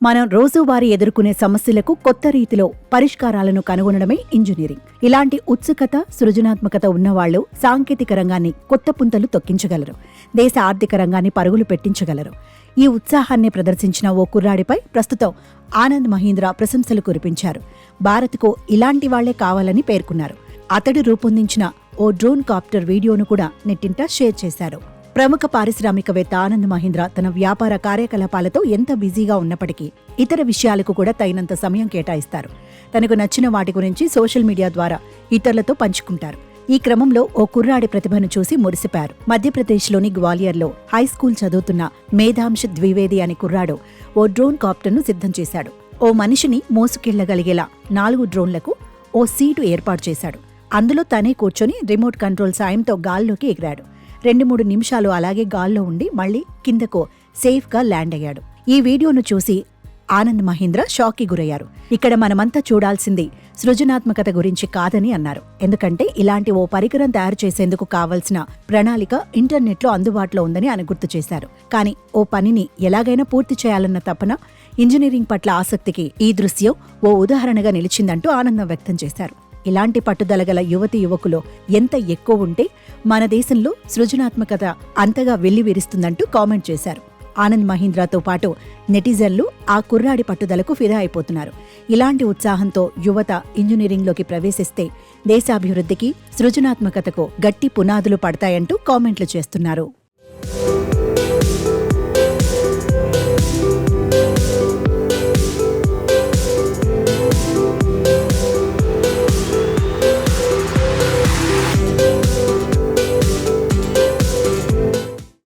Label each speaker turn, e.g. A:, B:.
A: మనం రోజువారీ ఎదుర్కొనే సమస్యలకు కొత్త రీతిలో పరిష్కారాలను కనుగొనడమే ఇంజనీరింగ్. ఇలాంటి ఉత్సుకత, సృజనాత్మకత ఉన్నవాళ్లు సాంకేతిక రంగాన్ని కొత్త పుంతలు తొక్కించగలరు, దేశ ఆర్థిక రంగాన్ని పరుగులు పెట్టించగలరు. ఈ ఉత్సాహాన్ని ప్రదర్శించిన ఓ కుర్రాడిపై ప్రస్తుతం ఆనంద్ మహీంద్రా ప్రశంసలు కురిపించారు. భారత్కు ఇలాంటి వాళ్లే కావాలని పేర్కొన్నారు. అతడు రూపొందించిన ఓ డ్రోన్ కాప్టర్ వీడియోను కూడా నెట్టింట షేర్ చేశారు. ప్రముఖ పారిశ్రామికవేత్త ఆనంద్ మహీంద్రా తన వ్యాపార కార్యకలాపాలతో ఎంత బిజీగా ఉన్నప్పటికీ ఇతర విషయాలకు కూడా తగినంత సమయం కేటాయిస్తారు. తనకు నచ్చిన వాటి గురించి సోషల్ మీడియా ద్వారా ఇతరులతో పంచుకుంటారు. ఈ క్రమంలో ఓ కుర్రాడి ప్రతిభను చూసి మురిసిపారు. మధ్యప్రదేశ్లోని గ్వాలియర్లో హైస్కూల్ చదువుతున్న మేధాంశ్ ద్వివేది అనే కుర్రాడు ఓ డ్రోన్ కాప్టర్ను సిద్ధం చేశాడు. ఓ మనిషిని మోసుకెళ్లగలిగేలా 4 డ్రోన్లకు ఓ సీటు ఏర్పాటు చేశాడు. అందులో తనే కూర్చొని రిమోట్ కంట్రోల్ సాయంతో గాల్లోకి ఎగిరాడు. 2-3 నిమిషాలు అలాగే గాల్లో ఉండి మళ్లీ కిందకు సేఫ్గా ల్యాండ్ అయ్యాడు. ఈ వీడియోను చూసి ఆనంద్ మహీంద్రా షాక్కి గురయ్యారు. ఇక్కడ మనమంతా చూడాల్సింది సృజనాత్మకత గురించి కాదని అన్నారు. ఎందుకంటే ఇలాంటి ఓ పరికరం తయారు చేసేందుకు కావలసిన ప్రణాళిక ఇంటర్నెట్లో అందుబాటులో ఉందని ఆయన గుర్తు చేశారు. కానీ ఓ పనిని ఎలాగైనా పూర్తి చేయాలన్న తపన, ఇంజనీరింగ్ పట్ల ఆసక్తికి ఈ దృశ్యం ఓ ఉదాహరణగా నిలిచిందంటూ ఆనందం వ్యక్తం చేశారు. ఇలాంటి పట్టుదల గల యువతి యువకులు ఎంత ఎక్కువ ఉంటే మన దేశంలో సృజనాత్మకత అంతగా వెల్లివిరుస్తుందంటూ కామెంట్ చేశారు. ఆనంద్ మహీంద్రాతో పాటు నెటిజన్లు ఆ కుర్రాడి పట్టుదలకు ఫిదా అయిపోతున్నారు. ఇలాంటి ఉత్సాహంతో యువత ఇంజనీరింగ్లోకి ప్రవేశిస్తే దేశాభివృద్ధికి, సృజనాత్మకతకు గట్టి పునాదులు పడతాయంటూ కామెంట్లు చేస్తున్నారు.